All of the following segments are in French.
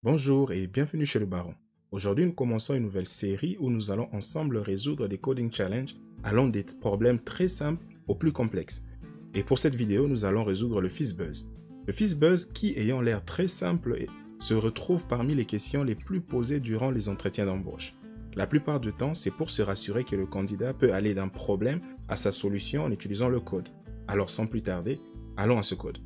Bonjour et bienvenue chez le Baron. Aujourd'hui, nous commençons une nouvelle série où nous allons ensemble résoudre des coding challenges allant des problèmes très simples aux plus complexes. Et pour cette vidéo, nous allons résoudre le FizzBuzz. Le FizzBuzz qui, ayant l'air très simple, se retrouve parmi les questions les plus posées durant les entretiens d'embauche. La plupart du temps, c'est pour se rassurer que le candidat peut aller d'un problème à sa solution en utilisant le code. Alors sans plus tarder, allons à ce code.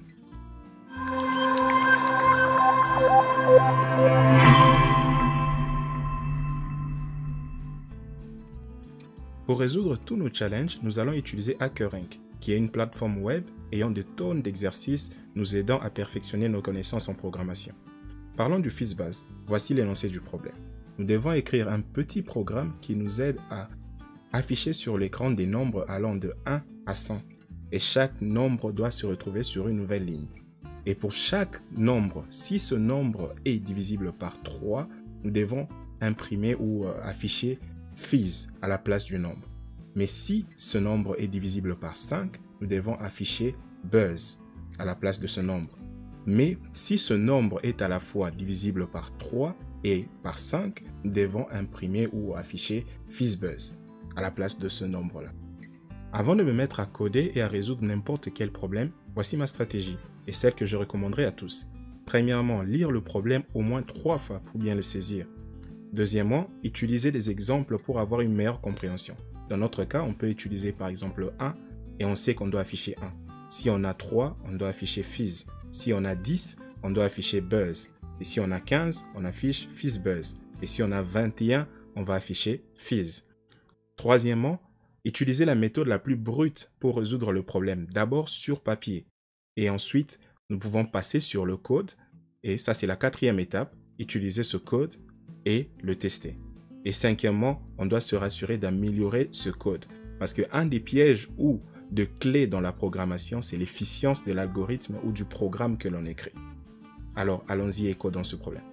Pour résoudre tous nos challenges, nous allons utiliser HackerRank, qui est une plateforme web ayant de tonnes d'exercices nous aidant à perfectionner nos connaissances en programmation. Parlons du FizzBuzz, voici l'énoncé du problème. Nous devons écrire un petit programme qui nous aide à afficher sur l'écran des nombres allant de 1 à 100, et chaque nombre doit se retrouver sur une nouvelle ligne. Et pour chaque nombre, si ce nombre est divisible par 3, nous devons imprimer ou afficher fizz à la place du nombre. Mais si ce nombre est divisible par 5, nous devons afficher buzz à la place de ce nombre. Mais si ce nombre est à la fois divisible par 3 et par 5, nous devons imprimer ou afficher fizzbuzz à la place de ce nombre-là. Avant de me mettre à coder et à résoudre n'importe quel problème, voici ma stratégie et celle que je recommanderais à tous. Premièrement, lire le problème au moins 3 fois pour bien le saisir. Deuxièmement, utiliser des exemples pour avoir une meilleure compréhension. Dans notre cas, on peut utiliser par exemple 1 et on sait qu'on doit afficher 1. Si on a 3, on doit afficher fizz. Si on a 10, on doit afficher buzz. Et si on a 15, on affiche fizzbuzz. Et si on a 21, on va afficher fizz. Troisièmement, utiliser la méthode la plus brute pour résoudre le problème. D'abord sur papier. Et ensuite, nous pouvons passer sur le code. Et ça, c'est la quatrième étape. Utiliser ce code et le tester. Et cinquièmement, on doit se rassurer d'améliorer ce code. Parce qu'un des pièges ou de clés dans la programmation, c'est l'efficience de l'algorithme ou du programme que l'on écrit. Alors, allons-y et codons ce problème.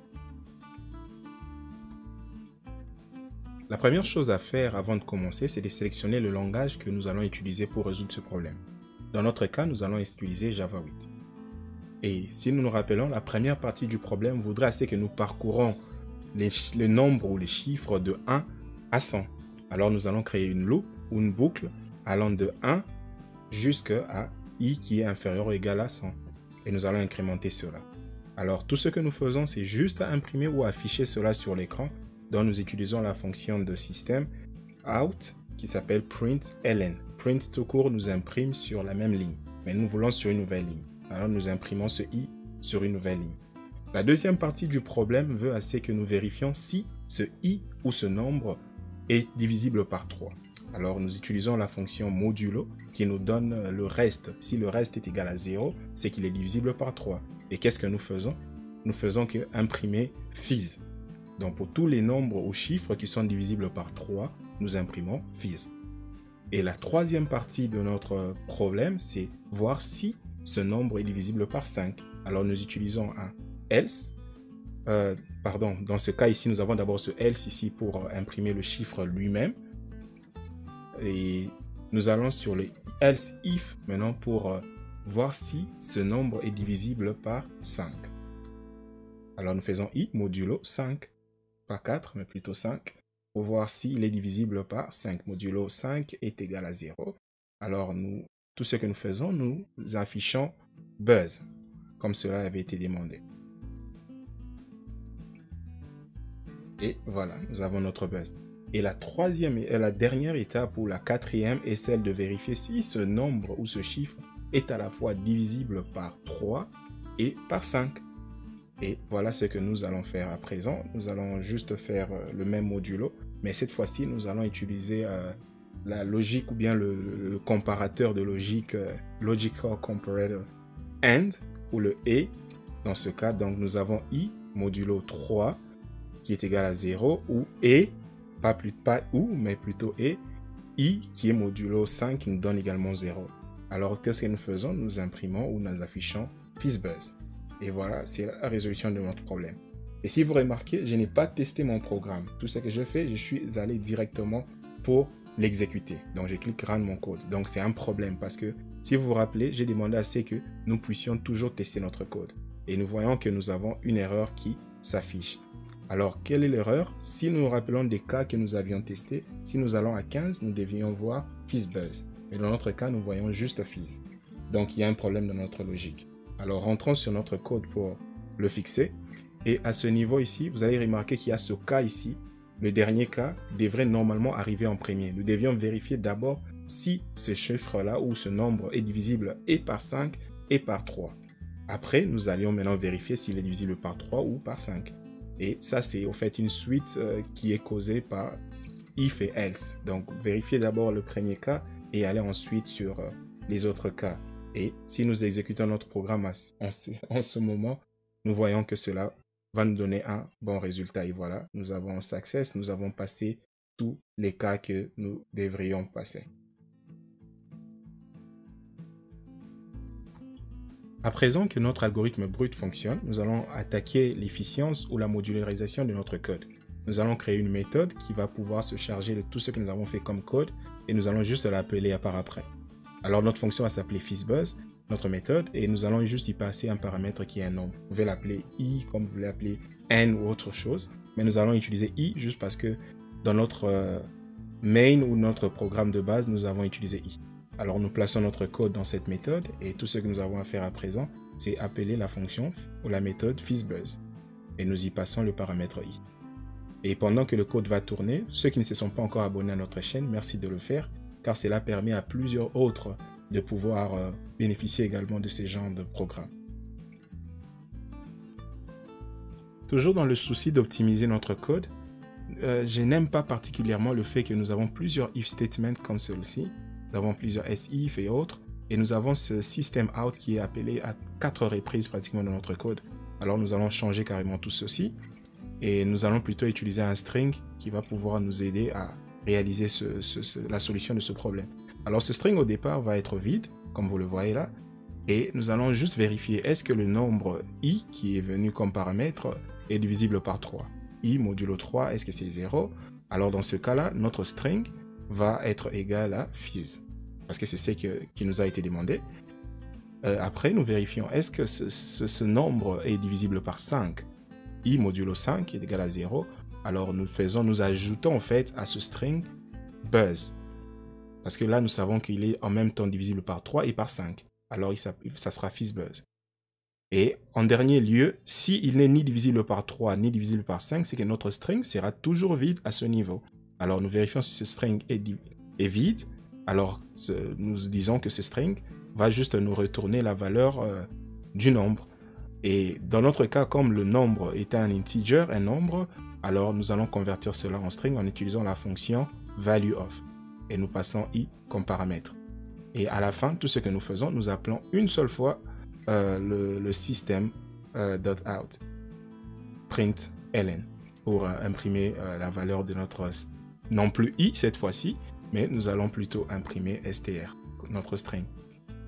La première chose à faire avant de commencer, c'est de sélectionner le langage que nous allons utiliser pour résoudre ce problème. Dans notre cas, nous allons utiliser Java 8. Et si nous nous rappelons, la première partie du problème voudrait assez que nous parcourons les nombres ou les chiffres de 1 à 100. Alors nous allons créer une loop ou une boucle allant de 1 jusqu'à i qui est inférieur ou égal à 100. Et nous allons incrémenter cela. Alors tout ce que nous faisons, c'est juste imprimer ou afficher cela sur l'écran, dont nous utilisons la fonction de système out qui s'appelle println. Print tout court nous imprime sur la même ligne, mais nous voulons sur une nouvelle ligne. Alors nous imprimons ce i sur une nouvelle ligne. La deuxième partie du problème veut assez que nous vérifions si ce i ou ce nombre est divisible par 3. Alors nous utilisons la fonction modulo qui nous donne le reste. Si le reste est égal à 0, c'est qu'il est divisible par 3. Et qu'est-ce que nous faisons? Nous faisons que imprimer fizz. Donc pour tous les nombres ou chiffres qui sont divisibles par 3, nous imprimons fizz. Et la troisième partie de notre problème, c'est voir si ce nombre est divisible par 5. Alors nous utilisons un else. Dans ce cas ici, nous avons d'abord ce else ici pour imprimer le chiffre lui-même. Et nous allons sur le else if maintenant pour voir si ce nombre est divisible par 5. Alors nous faisons i modulo 5, pas 4 mais plutôt 5, pour voir s'il est divisible par 5. Modulo 5 est égal à 0. Alors tout ce que nous faisons, nous affichons buzz, comme cela avait été demandé. Et voilà, nous avons notre buzz. Et la dernière étape ou la quatrième est celle de vérifier si ce nombre ou ce chiffre est à la fois divisible par 3 et par 5. Et voilà ce que nous allons faire à présent. Nous allons juste faire le même modulo, mais cette fois-ci, nous allons utiliser la logique ou bien le comparateur de logique, logical comparator AND, ou le et. Dans ce cas, donc nous avons i modulo 3 qui est égal à 0, ou et, pas ou, mais plutôt et, i qui est modulo 5 qui nous donne également 0. Alors, qu'est-ce que nous faisons? Nous imprimons ou nous affichons fizzbuzz. Et voilà, c'est la résolution de notre problème. Et si vous remarquez, je n'ai pas testé mon programme. Tout ce que je fais, je suis allé directement pour l'exécuter. Donc, je clique Run mon code. Donc, c'est un problème parce que, si vous vous rappelez, j'ai demandé à ce que nous puissions toujours tester notre code. Et nous voyons que nous avons une erreur qui s'affiche. Alors, quelle est l'erreur? Si nous nous rappelons des cas que nous avions testés, si nous allons à 15, nous devions voir FizzBuzz. Mais dans notre cas, nous voyons juste Fizz. Donc, il y a un problème dans notre logique. Alors, rentrons sur notre code pour le fixer. Et à ce niveau ici, vous allez remarquer qu'il y a ce cas ici. Le dernier cas devrait normalement arriver en premier. Nous devions vérifier d'abord si ce chiffre-là ou ce nombre est divisible et par 5 et par 3. Après, nous allions maintenant vérifier s'il est divisible par 3 ou par 5. Et ça, c'est au fait une suite qui est causée par if et else. Donc, vérifiez d'abord le premier cas et aller ensuite sur les autres cas. Et si nous exécutons notre programme en ce moment, nous voyons que cela va nous donner un bon résultat. Et voilà, nous avons success, nous avons passé tous les cas que nous devrions passer. À présent que notre algorithme brut fonctionne, nous allons attaquer l'efficience ou la modularisation de notre code. Nous allons créer une méthode qui va pouvoir se charger de tout ce que nous avons fait comme code et nous allons juste l'appeler à part après. Alors notre fonction va s'appeler FizzBuzz, notre méthode, et nous allons juste y passer un paramètre qui est un nombre. Vous pouvez l'appeler i comme vous voulez l'appeler n ou autre chose, mais nous allons utiliser i juste parce que dans notre main ou notre programme de base, nous avons utilisé i. Alors nous plaçons notre code dans cette méthode et tout ce que nous avons à faire à présent, c'est appeler la fonction ou la méthode FizzBuzz. Et nous y passons le paramètre i. Et pendant que le code va tourner, ceux qui ne se sont pas encore abonnés à notre chaîne, merci de le faire, car cela permet à plusieurs autres de pouvoir bénéficier également de ces genres de programmes. Toujours dans le souci d'optimiser notre code, je n'aime pas particulièrement le fait que nous avons plusieurs if statements comme celui-ci. Nous avons plusieurs SIF et autres, et nous avons ce system out qui est appelé à 4 reprises pratiquement dans notre code. Alors nous allons changer carrément tout ceci, et nous allons plutôt utiliser un string qui va pouvoir nous aider à réaliser la solution de ce problème. Alors ce string au départ va être vide, comme vous le voyez là, et nous allons juste vérifier est-ce que le nombre i qui est venu comme paramètre est divisible par 3. I modulo 3, est-ce que c'est 0? Alors dans ce cas-là, notre string va être égal à fizz, parce que c'est ce qui nous a été demandé. Après, nous vérifions, est-ce que ce nombre est divisible par 5? I modulo 5 est égal à 0. Alors nous ajoutons en fait à ce string buzz, parce que là nous savons qu'il est en même temps divisible par 3 et par 5. Alors ça sera FizzBuzz. Et en dernier lieu, s'il n'est ni divisible par 3 ni divisible par 5, c'est que notre string sera toujours vide à ce niveau. Alors nous vérifions si ce string est vide. Alors nous disons que ce string va juste nous retourner la valeur du nombre. Et dans notre cas, comme le nombre est un integer, un nombre, alors nous allons convertir cela en string en utilisant la fonction valueOf. Et nous passons i comme paramètre. Et à la fin, tout ce que nous faisons, nous appelons une seule fois le système .out println pour imprimer la valeur de notre non plus i cette fois-ci, mais nous allons plutôt imprimer str, notre string.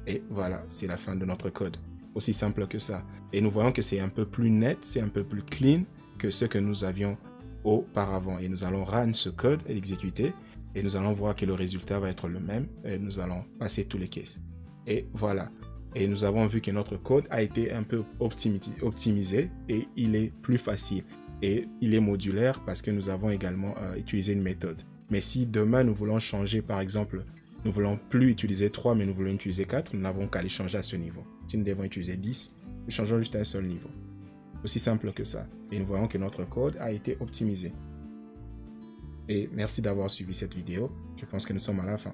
Et voilà, c'est la fin de notre code. Aussi simple que ça. Et nous voyons que c'est un peu plus net, c'est un peu plus clean que ce que nous avions auparavant. Et nous allons run ce code et l'exécuter. Et nous allons voir que le résultat va être le même. Et nous allons passer tous les cases. Et voilà. Et nous avons vu que notre code a été un peu optimisé et il est plus facile. Et il est modulaire parce que nous avons également utilisé une méthode. Mais si demain nous voulons changer, par exemple, nous voulons plus utiliser 3 mais nous voulons utiliser 4, nous n'avons qu'à les changer à ce niveau. Si nous devons utiliser 10, nous changeons juste un seul niveau. Aussi simple que ça. Et nous voyons que notre code a été optimisé. Et merci d'avoir suivi cette vidéo. Je pense que nous sommes à la fin.